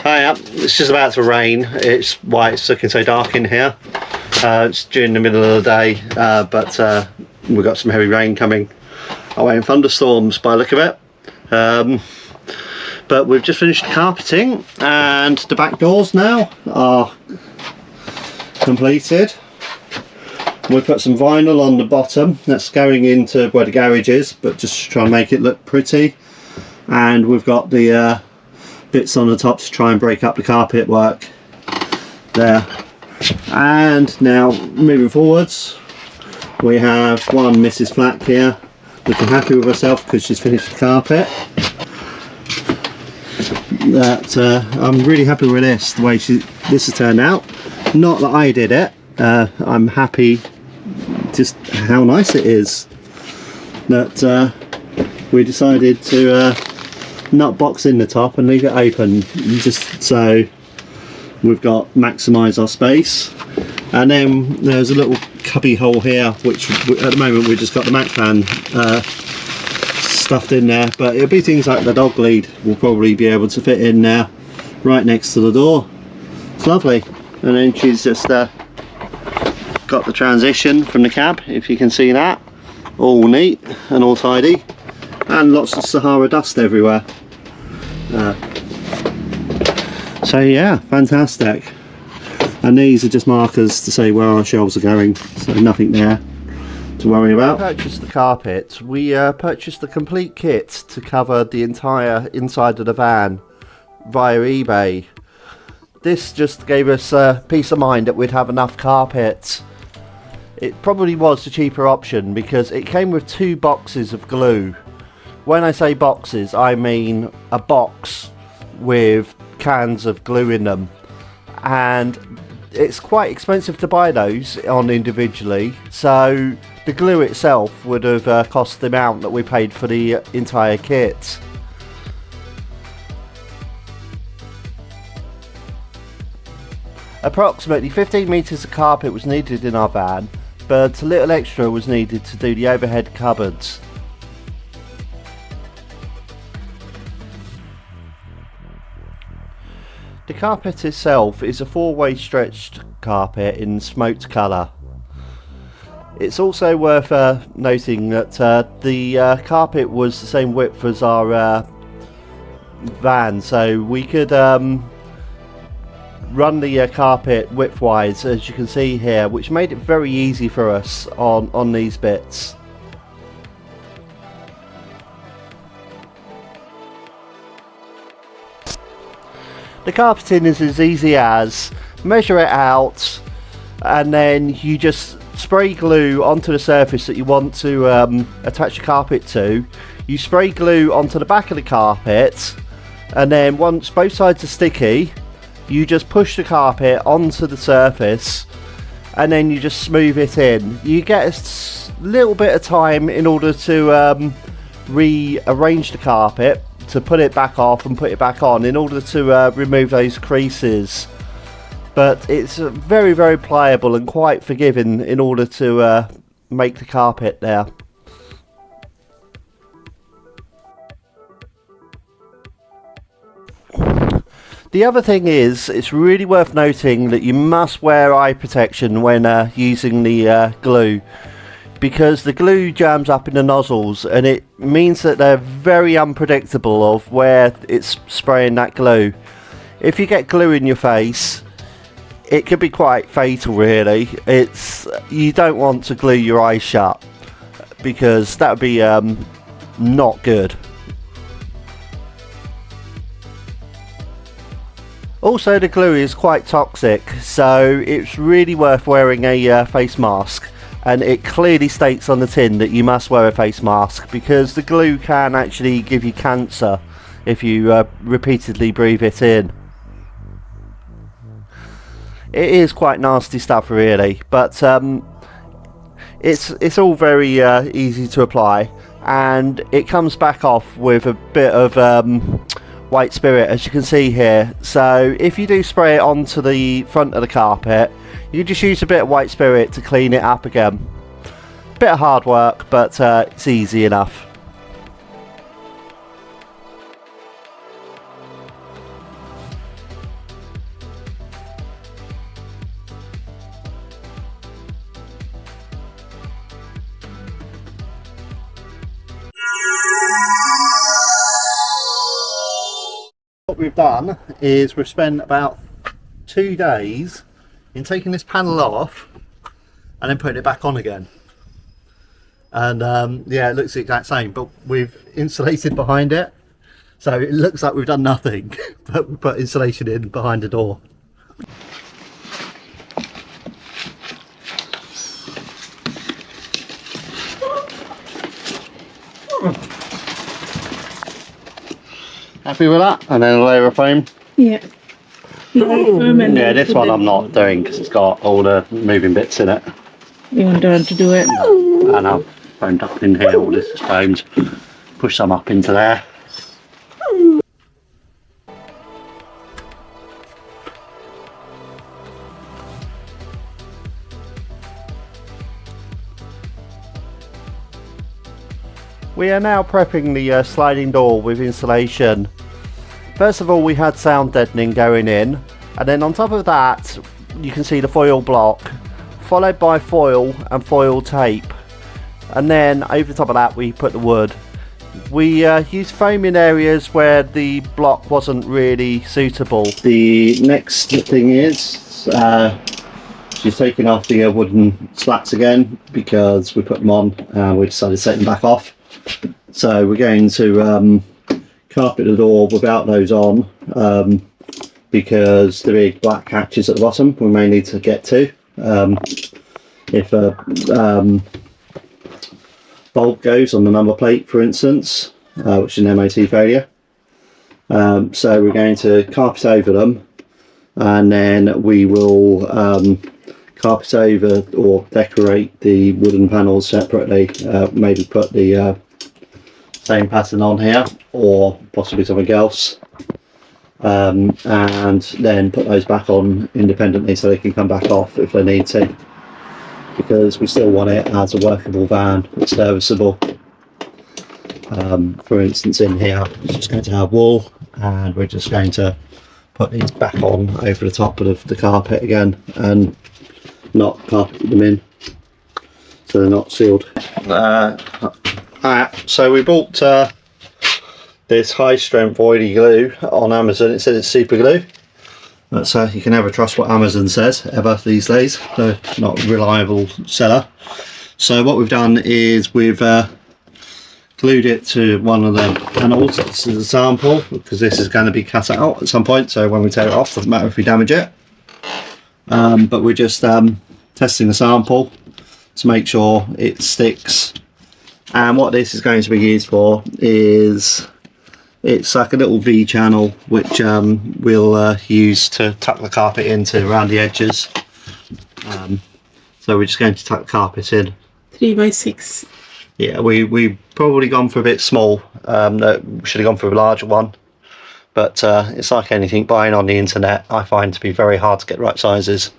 Hiya, it's just about to rain. It's why it's looking so dark in here. It's during the middle of the day, but we've got some heavy rain coming away in thunderstorms by the look of it. But we've just finished carpeting and the back doors now are completed. We put some vinyl on the bottom that's going into where the garage is, but just to try and make it look pretty. And we've got the bits on the top to try and break up the carpet work there. And now moving forwards, we have one Mrs. Flack here looking happy with herself because she's finished the carpet. I'm really happy with this, the way this has turned out. Not that I did it, I'm happy just how nice it is that we decided to not box in the top and leave it open, just so we've got maximise our space. And then there's a little cubby hole here, which at the moment we've just got the Max fan stuffed in there, but it'll be things like the dog lead will probably be able to fit in there right next to the door. It's lovely. And then she's just got the transition from the cab, if you can see that, all neat and all tidy, and lots of Sahara dust everywhere. So yeah, fantastic. And these are just markers to say where our shelves are going, so nothing there to worry about. We purchased the carpet. We purchased the complete kit to cover the entire inside of the van via eBay. This just gave us peace of mind that we'd have enough carpet. It probably was the cheaper option because it came with 2 boxes of glue. When I say boxes, I mean a box with cans of glue in them, and it's quite expensive to buy those on individually, so the glue itself would have cost the amount that we paid for the entire kit. Approximately 15 metres of carpet was needed in our van, but a little extra was needed to do the overhead cupboards. The carpet itself is a 4-way stretched carpet in smoked colour. It's also worth noting that the carpet was the same width as our van, so we could run the carpet widthwise, as you can see here, which made it very easy for us on these bits. The carpeting is as easy as measure it out, and then you just spray glue onto the surface that you want to attach the carpet to. You spray glue onto the back of the carpet, and then once both sides are sticky, you just push the carpet onto the surface, and then you just smooth it in. You get a little bit of time in order to rearrange the carpet, to put it back off and put it back on in order to remove those creases, but it's very, very pliable and quite forgiving in order to make the carpet there. The other thing is, it's really worth noting that you must wear eye protection when using the glue, because the glue jams up in the nozzles and it means that they're very unpredictable of where it's spraying that glue. If you get glue in your face, it could be quite fatal really. You don't want to glue your eyes shut because that would be not good. Also, the glue is quite toxic, so it's really worth wearing a face mask. And it clearly states on the tin that you must wear a face mask because the glue can actually give you cancer if you repeatedly breathe it in. It is quite nasty stuff really, but it's all very easy to apply, and it comes back off with a bit of white spirit, as you can see here. So if you do spray it onto the front of the carpet, you just use a bit of white spirit to clean it up again. Bit of hard work, but it's easy enough. What we've done is we've spent about 2 days in taking this panel off and then putting it back on again. And yeah, it looks the exact same, but we've insulated behind it. So it looks like we've done nothing, but we put insulation in behind the door. Happy with that? And then a layer of foam? Yeah. Yeah, this one I'm not doing because it's got all the moving bits in it. You want to do it? And I've foamed up in here, all this is foamed. Push some up into there. We are now prepping the sliding door with insulation. First of all, we had sound deadening going in, and then on top of that you can see the foil block, followed by foil and foil tape, and then over the top of that we put the wood. We used foam in areas where the block wasn't really suitable. The next thing is she's taking off the wooden slats again because we put them on and we decided to take them back off. So we're going to carpet the door without those on, because the big black hatches at the bottom we may need to get to if a bulb goes on the number plate, for instance, which is an MOT failure. So we're going to carpet over them, and then we will carpet over or decorate the wooden panels separately. Maybe put the same pattern on here or possibly something else, and then put those back on independently so they can come back off if they need to, because we still want it as a workable van, it's serviceable. For instance, in here it's just going to have wool, and we're just going to put these back on over the top of the carpet again and not carpet them in so they're not sealed. So we bought this high strength oily glue on Amazon. It says it's super glue, but you can never trust what Amazon says ever these days. They're not a reliable seller. So what we've done is we've glued it to one of the panels. This is a sample because this is going to be cut out at some point, so when we take it off, doesn't matter if we damage it. But we're just testing the sample to make sure it sticks. And what this is going to be used for is, it's like a little V channel which we'll use to tuck the carpet into around the edges. So we're just going to tuck the carpet in. 3 by 6. Yeah, we probably gone for a bit small. We should have gone for a larger one. But it's like anything buying on the internet, I find to be very hard to get the right sizes.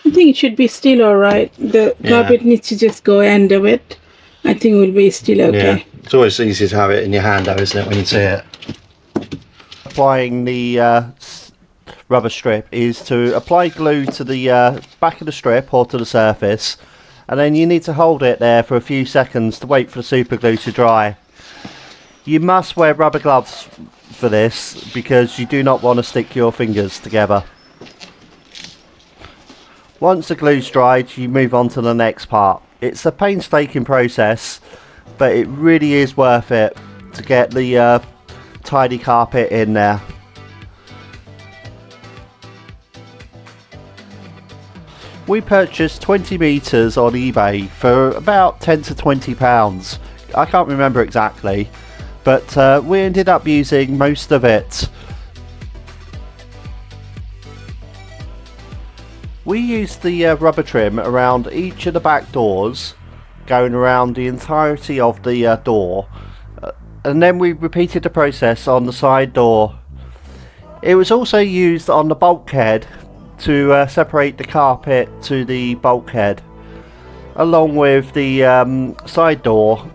I think it should be still alright. The carpet needs to just go end of it. I think it will be still okay. Yeah, it's always easy to have it in your hand though, isn't it, when you see it? Applying the rubber strip is to apply glue to the back of the strip or to the surface, and then you need to hold it there for a few seconds to wait for the super glue to dry. You must wear rubber gloves for this because you do not want to stick your fingers together. Once the glue's dried, you move on to the next part. It's a painstaking process, but it really is worth it to get the tidy carpet in there. We purchased 20 metres on eBay for about £10 to £20. I can't remember exactly, but we ended up using most of it. We used the rubber trim around each of the back doors, going around the entirety of the door, and then we repeated the process on the side door. It was also used on the bulkhead to separate the carpet to the bulkhead, along with the side door.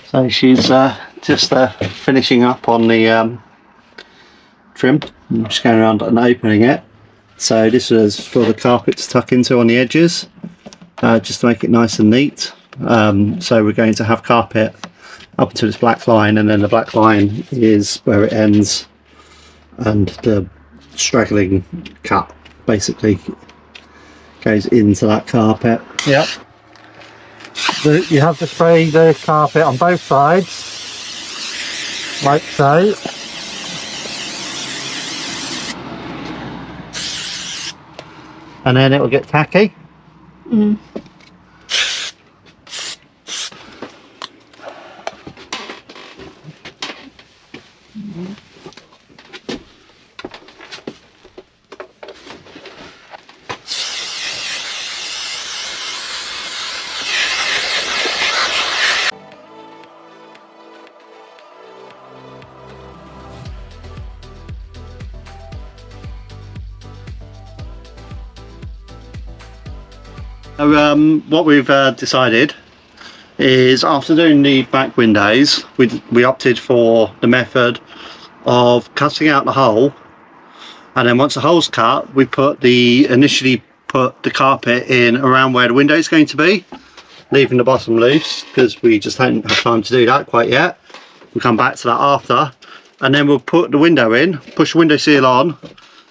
So she's just finishing up on the trim. I'm just going around and opening it. So this is for the carpet to tuck into on the edges, just to make it nice and neat. So we're going to have carpet up until this black line, and then the black line is where it ends, and the straggling cut basically goes into that carpet. Yep. You have to spray the carpet on both sides, like so. And then it will get tacky. Mm. So what we've decided is, after doing the back windows, we opted for the method of cutting out the hole, and then once the hole's cut, we initially put the carpet in around where the window is going to be, leaving the bottom loose because we just hadn't had time to do that quite yet. We'll come back to that after, and then we'll put the window in, push the window seal on,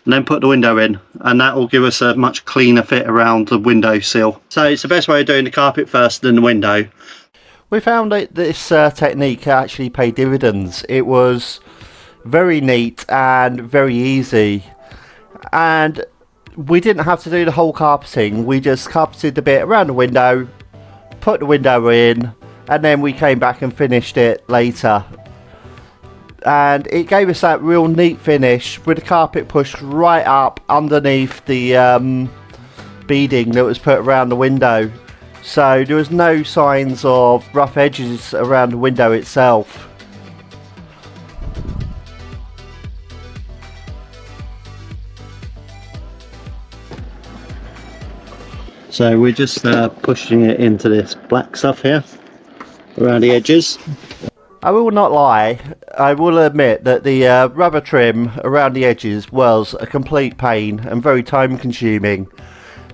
and then put the window in, and that will give us a much cleaner fit around the window sill. So it's the best way of doing the carpet first, then the window. We found that this technique actually paid dividends. It was very neat and very easy, and we didn't have to do the whole carpeting. We just carpeted a bit around the window, put the window in, and then we came back and finished it later. And it gave us that real neat finish with the carpet pushed right up underneath the beading that was put around the window, so there was no signs of rough edges around the window itself. So we're just pushing it into this black stuff here around the edges. I will not lie, I will admit that the rubber trim around the edges was a complete pain and very time consuming,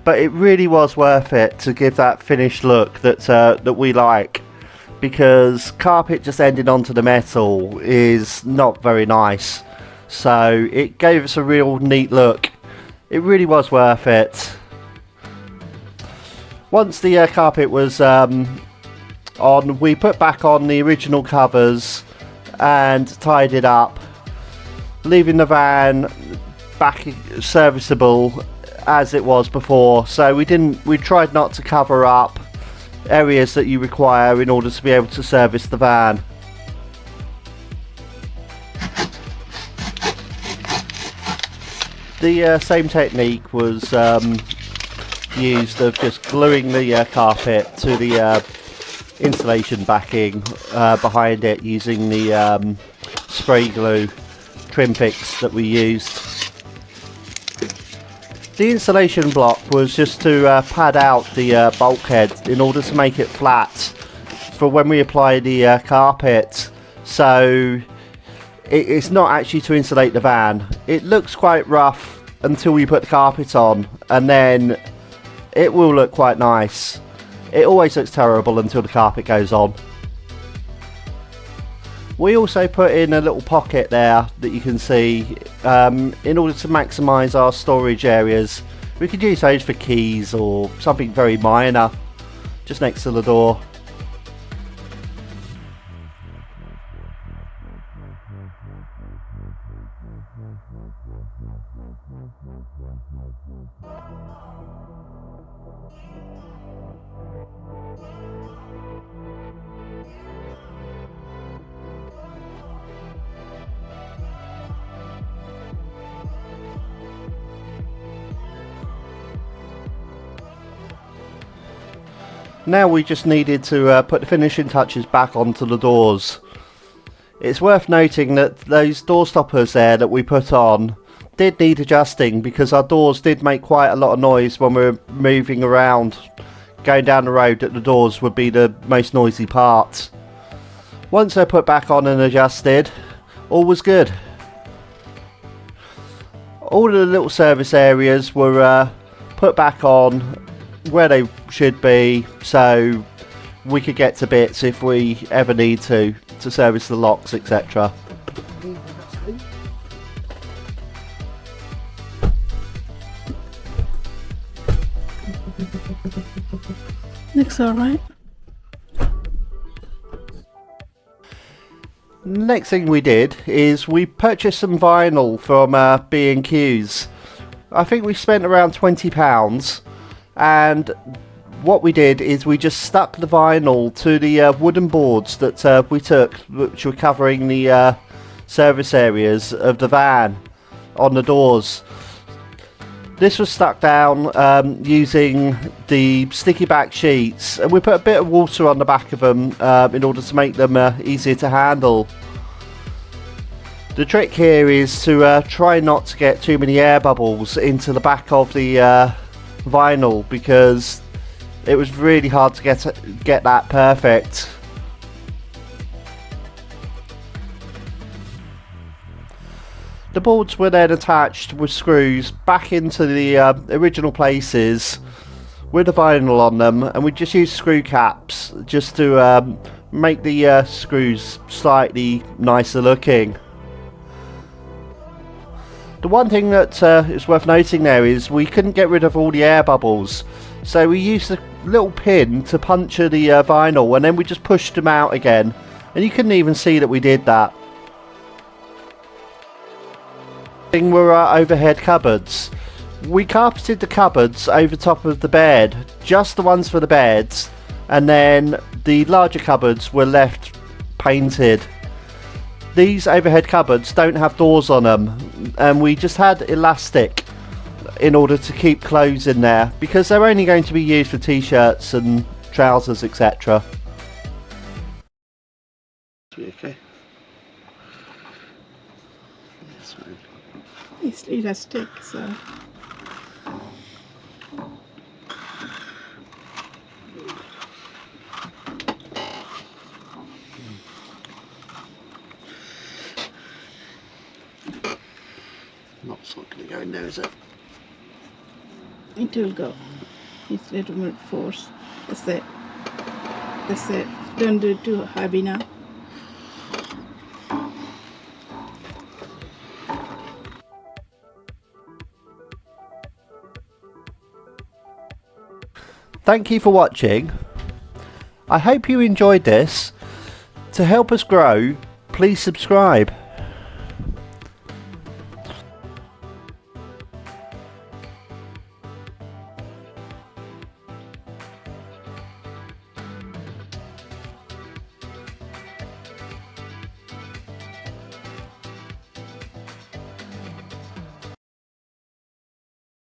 but it really was worth it to give that finished look that we like, because carpet just ending onto the metal is not very nice, so it gave us a real neat look. It really was worth it. Once the carpet was on, we put back on the original covers and tied it up, leaving the van back serviceable as it was before. So we tried not to cover up areas that you require in order to be able to service the van. The same technique was used of just gluing the carpet to the insulation backing behind it using the spray glue trim fix that we used. The insulation block was just to pad out the bulkhead in order to make it flat for when we apply the carpet, so it's not actually to insulate the van. It looks quite rough until we put the carpet on, and then it will look quite nice. It always looks terrible until the carpet goes on. We also put in a little pocket there that you can see in order to maximise our storage areas. We could use those for keys or something very minor, just next to the door. Now we just needed to put the finishing touches back onto the doors. It's worth noting that those door stoppers there that we put on did need adjusting, because our doors did make quite a lot of noise when we were moving around. Going down the road, that the doors would be the most noisy part. Once they're put back on and adjusted, all was good. All of the little service areas were put back on where they should be, so we could get to bits if we ever need to service the locks, etc. Looks alright. Next thing we did is we purchased some vinyl from B&Q's. I think we spent around £20, and what we did is we just stuck the vinyl to the wooden boards that we took, which were covering the service areas of the van on the doors. This was stuck down using the sticky back sheets, and we put a bit of water on the back of them in order to make them easier to handle. The trick here is to try not to get too many air bubbles into the back of the vinyl, because it was really hard to get that perfect. The boards were then attached with screws back into the original places with the vinyl on them, and we just used screw caps just to make the screws slightly nicer looking. The one thing that is worth noting there is we couldn't get rid of all the air bubbles, so we used a little pin to puncture the vinyl, and then we just pushed them out again, and you couldn't even see that we did that. Were our overhead cupboards. We carpeted the cupboards over top of the bed, just the ones for the beds, and then the larger cupboards were left painted. These overhead cupboards don't have doors on them, and we just had elastic in order to keep clothes in there, because they're only going to be used for t-shirts and trousers, etc. Okay. It's elastic, so Not going to go in there, is it? it will go. It's a little bit force. That's it. That's it. Don't do it too heavy now. Thank you for watching. I hope you enjoyed this. To help us grow, please subscribe.